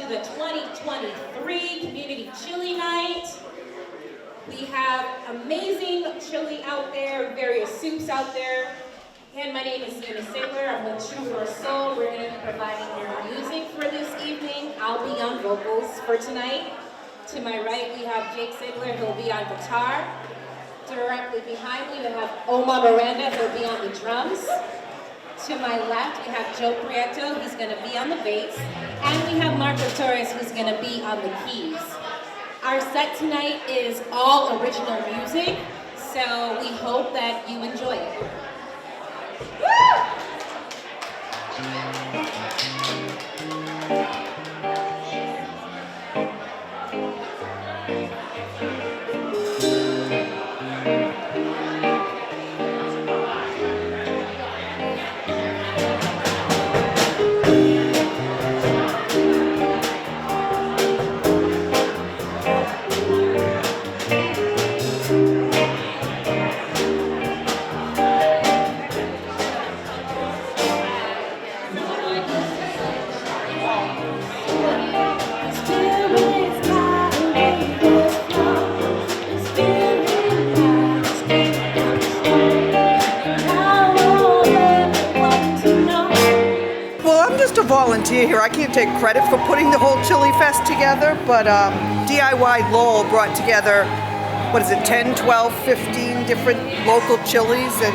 to the 2023 Community Chili Night. We have amazing chili out there, various soups out there. Again, my name is Sachin and Jessica. I'm with True for Soul. We're going to be providing your music for this evening. I'll be on vocals for tonight. To my right, we have Jake Sigler, who'll be on guitar. Directly behind me, we have Oma Miranda, who'll be on the drums. To my left, we have Joe Prieto, he's going to be on the bass. And we have Marco Torres, who's going to be on the keys. Our set tonight is all original music, so we hope that you enjoy it. Woo! Volunteer here. I can't take credit for putting the whole Chili Fest together, but DIY Lowell brought together, 10, 12, 15 different local chilies, and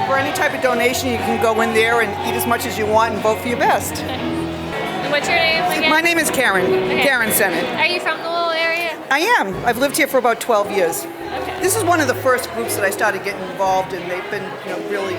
for any type of donation you can go in there and eat as much as you want and vote for your best. And what's your name again? My name is Karen. Okay. Karen Sennett. Are you from the Lowell area? I am. I've lived here for about 12 years. Okay. This is one of the first groups that I started getting involved in. They've been, really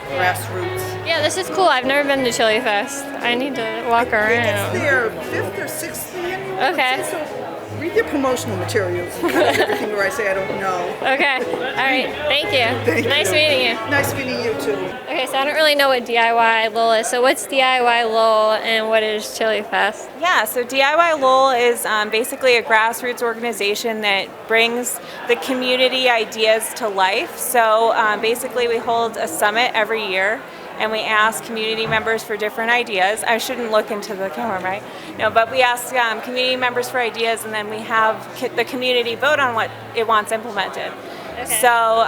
grassroots. Yeah, this is cool. I've never been to Chili Fest. I need to walk around. It's their 5th or 6th annual. Okay. So read their promotional materials. Everything where I say I don't know. Okay. All right. Thank you. Nice meeting you. Nice meeting you too. Okay, so I don't really know what DIY Lowell is. So what's DIY Lowell and what is Chili Fest? Yeah, so DIY Lowell is basically a grassroots organization that brings the community ideas to life. So basically we hold a summit every year and we ask community members for different ideas. I shouldn't look into the camera, right? No, but we ask community members for ideas and then we have the community vote on what it wants implemented. Okay. So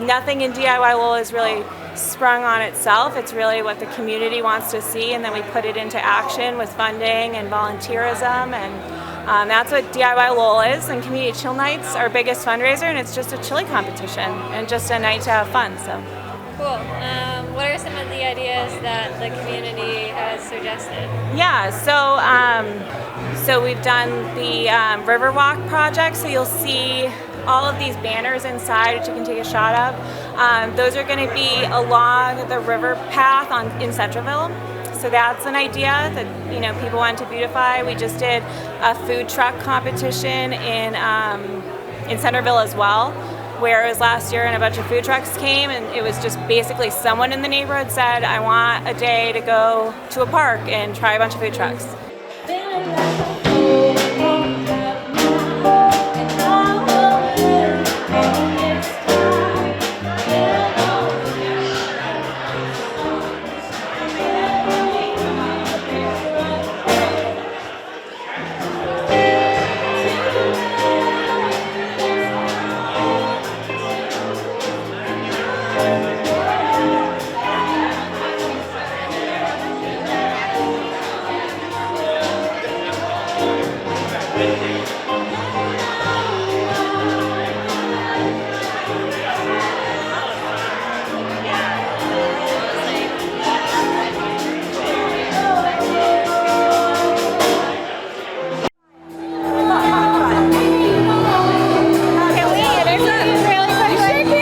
nothing in DIY Lowell is really sprung on itself. It's really what the community wants to see, and then we put it into action with funding and volunteerism, and that's what DIY Lowell is. And Community Chill Night's our biggest fundraiser, and it's just a chili competition and just a night to have fun. So cool. What are some of the ideas that the community has suggested? Yeah, so we've done the Riverwalk project, so you'll see all of these banners inside, which you can take a shot of. Those are going to be along the river path in Centreville. So that's an idea that people want to beautify. We just did a food truck competition in Centreville as well, where it was last year and a bunch of food trucks came, and it was just basically someone in the neighborhood said, I want a day to go to a park and try a bunch of food trucks.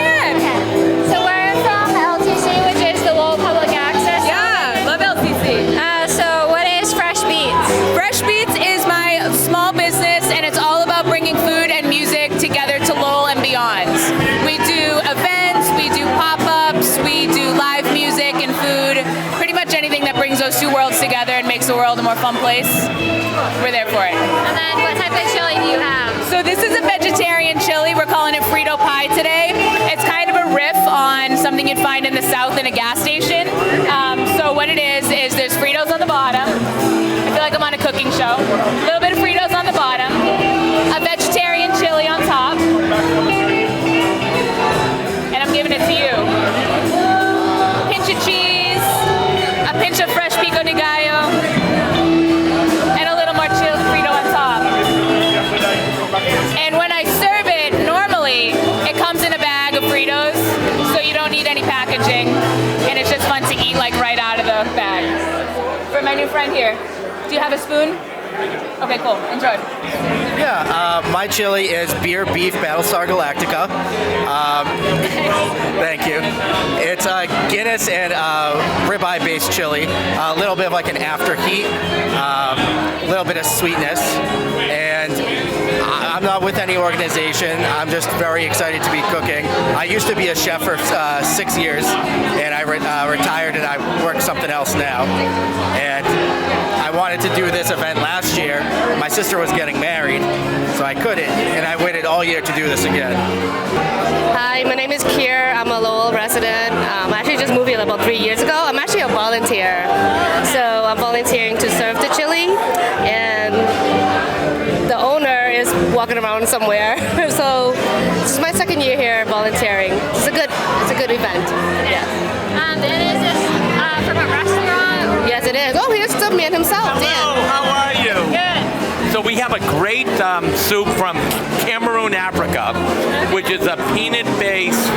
So we're from LTC, which is the Lowell Public Access. Yeah, love LTC. So what is Fresh Beats? Fresh Beats is my small business, and it's all about bringing food and music together to Lowell and beyond. We do events, we do pop-ups, we do live music and food, pretty much anything that brings those two worlds together and makes the world a more fun place. We're there for it. And then what type of chili do you have? So this is a vegetarian chili. We're calling it Frito Pie today. It's kind of a riff on something you'd find in the South in a gas station. So what it is there's Fritos on the bottom. I feel like I'm show. A little bit of Fritos on the bottom, a vegetarian chili on top, and I'm giving it to you. Pinch of cheese, a pinch of fresh pico de gallo, and a little more Frito on top. And when I serve it, normally it comes in a bag of Fritos, so you don't need any packaging, and it's just fun to eat like right out of the bag. For my new friend here, do you have a spoon? Okay, cool. Enjoy. Yeah, my chili is Beer Beef Battlestar Galactica. Thank you. It's Guinness and ribeye based chili. A little bit of like an after heat, a little bit of sweetness, and I'm not with any organization. I'm just very excited to be cooking. I used to be a chef for 6 years, and I retired and I work something else now. And I wanted to do this event last year. My sister was getting married, so I couldn't, and I waited all year to do this again. Hi, my name is Kier. I'm a Lowell resident. I actually just moved here about 3 years ago. I'm actually a volunteer. So I'm volunteering to serve the chili, and the owner is walking around somewhere. So this is my second year here volunteering. It's a good event. Yeah. And is this from a restaurant? Yes, it is. Oh, here's the man himself. Hello, Dan. how are you? Good. So we have a great soup from Cameroon, Africa, which is a peanut-based,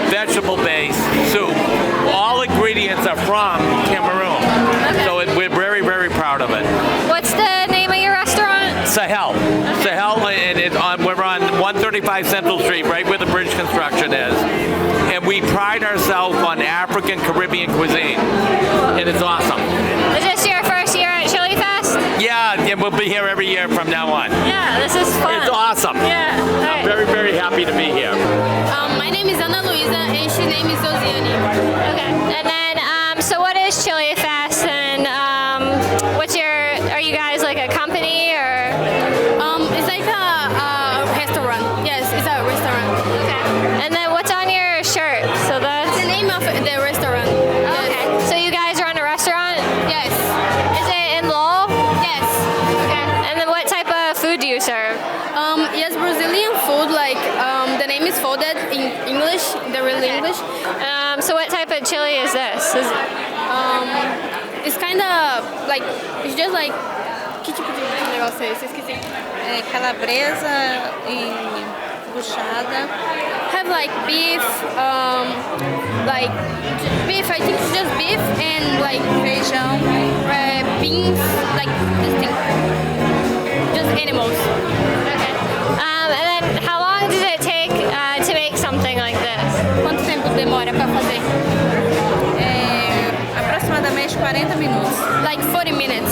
vegetable-based soup. All ingredients are from Cameroon. Okay. So we're very, very proud of it. What's the name of your restaurant? Sahel. Sahel, and we're on 135 Central Street, right where the bridge construction is. And we pride ourselves on African Caribbean cuisine. And it's awesome. Is this your first year at Chili Fest? Yeah, and we'll be here every year from now on. Yeah, this is fun. It's awesome. Yeah. All right. I'm very, very happy to be here. My name is Ana Luisa and her name is Josiane. Okay. And then, so what is Chili Fest, and are you guys like a company or? It's like a restaurant. Yes, it's a restaurant. Okay. And then what's on your shirt? So that's The name of the restaurant. okay. So you guys run a restaurant? Yes. Is it in Lowell? Yes. Okay. And then what type of food do you serve? Yes, Brazilian food. Like the name is folded in English, the real English. So what type of chili is this? It's kind of like it's just like que tipo de negócio é esse? Esqueci. Calabresa e buchada. Have like beef, like beef. I think it's just beef and like Feijão. beans, like this thing. Just animals. Okay. And then how long does it take to make something like this? Quanto tempo demora para fazer? Aproximadamente 40 minutos. Like 40 minutes.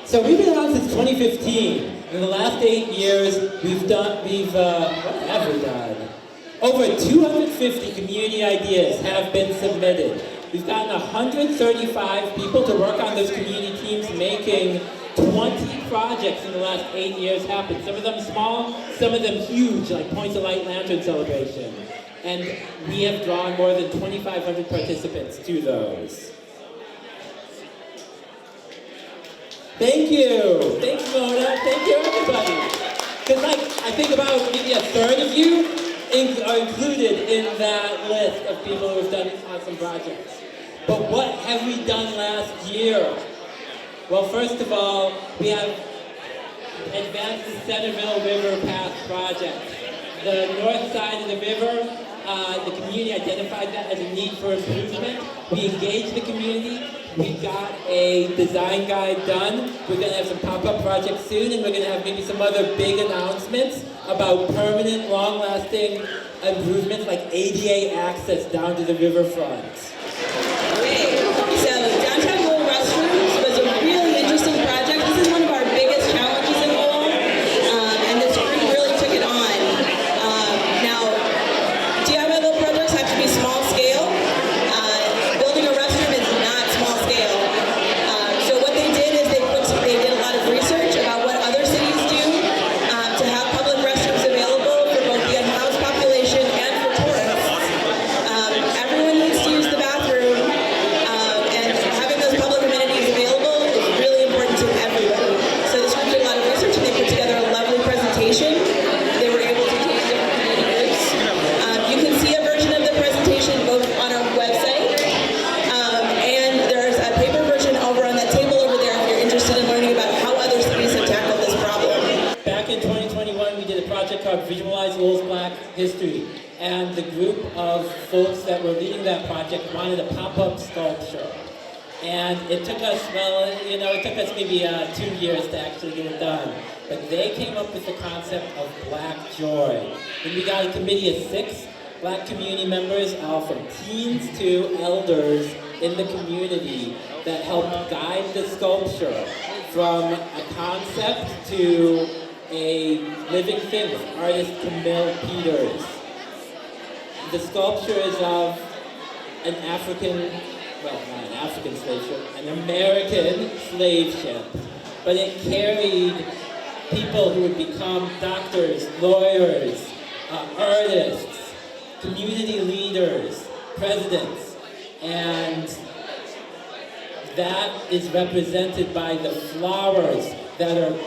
So we've been around since 2015. In the last 8 years, what have we done? Over 250 community ideas have been submitted. We've gotten 135 people to work on those community teams, making 20 projects in the last 8 years happen. Some of them small, some of them huge, like Points of Light Lantern Celebration. And we have drawn more than 2,500 participants to those. Thank you. Thanks, Mona. Thank you, everybody. Because I think about maybe a third of you are included in that list of people who have done awesome projects. But what have we done last year? Well, first of all, we have advanced the Centerville River Path project. The north side of the river, the community identified that as a need for improvement. We engaged the community. We got a design guide done. We're going to have some pop-up projects soon, and we're going to have maybe some other big announcements about permanent, long-lasting improvements like ADA access down to the riverfront. Okay, so downtown Lowell restrooms was a really interesting project. This is one of our biggest challenges in Lowell, and this group really took it on. Now, DIY Lowell projects have to be small scale. Building a restroom is not small scale. So what they did is they did a lot of research about what other cities do to have public restrooms available for both the unhoused population and for tourists. Everyone needs to use the bathroom. history. And the group of folks that were leading that project wanted a pop-up sculpture. And it took us, it took us maybe 2 years to actually get it done. But they came up with the concept of Black Joy. And we got a committee of 6 Black community members, all from teens to elders in the community, that helped guide the sculpture from a concept to a living thing with artist Camille Peters. The sculpture is of an African, well, not an African slave ship, an American slave ship. But it carried people who would become doctors, lawyers, artists, community leaders, presidents, and that is represented by the flowers that are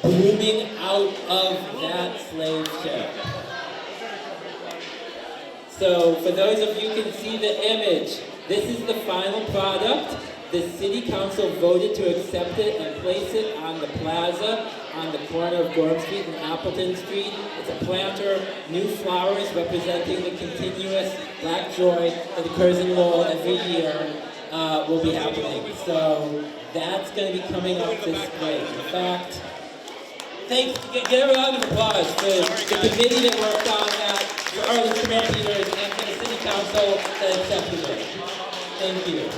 blooming out of that slave ship. So for those of you who can see the image, this is the final product. The city council voted to accept it and place it on the plaza on the corner of Gorham Street and Appleton Street. It's a planter, new flowers representing the continuous Black joy that occurs in Lowell every year will be happening. So that's going to be coming up this spring. In fact, get a round of applause for the committee that worked on that, for artist Camille Peters, and for the city council that accepted it. Thank you.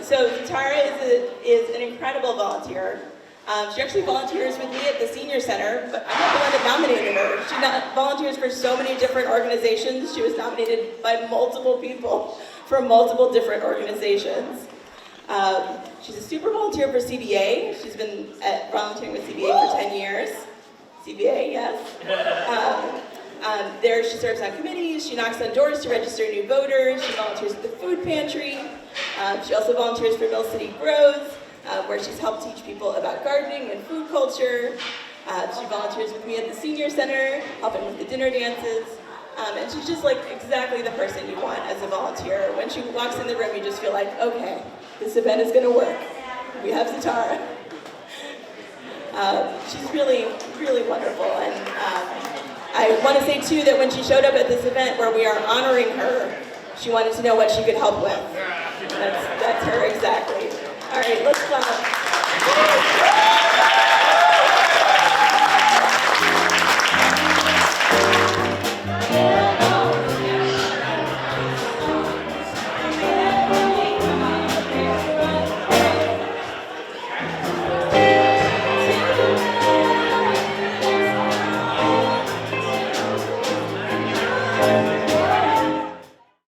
So Tara is an incredible volunteer. She actually volunteers with me at the Senior Center, but I'm not the one that nominated her. She volunteers for so many different organizations. She was nominated by multiple people from multiple different organizations. She's a super volunteer for CBA. She's been volunteering with CBA for 10 years. CBA, yes. There she serves on committees, she knocks on doors to register new voters, she volunteers at the food pantry, she also volunteers for Mill City Grows, where she's helped teach people about gardening and food culture. She volunteers with me at the Senior Center, helping with the dinner dances, and she's just like exactly the person you want as a volunteer. When she walks in the room, you just feel like, okay, this event is going to work. We have Zatara. She's really, really wonderful, and I want to say too that when she showed up at this event where we are honoring her, she wanted to know what she could help with. That's her exactly. All right, let's clap.